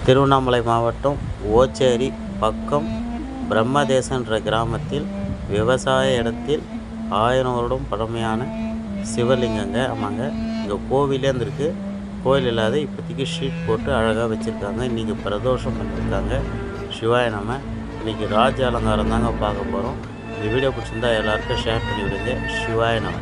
திருவண்ணாமலை மாவட்டம் ஓச்சேரி பக்கம் பிரம்மதேசன்ற கிராமத்தில் விவசாய இடத்தில் 1000 வருடம் பழமையான சிவலிங்கங்க. ஆமாங்க, இங்கே கோவிலே இருந்திருக்கு. கோவில் இல்லாத இப்போதைக்கு ஷீட் போட்டு அழகாக வச்சுருக்காங்க. இன்றைக்கி பிரதோஷம் பண்ணியிருக்காங்க. சிவாய நம்ம இன்றைக்கி ராஜ அலங்காரம் தாங்க பார்க்க போகிறோம். இந்த வீடியோ பிடிச்சிருந்தா எல்லாருக்கும் ஷேர் பண்ணி விடுங்க. சிவாய நம்ம.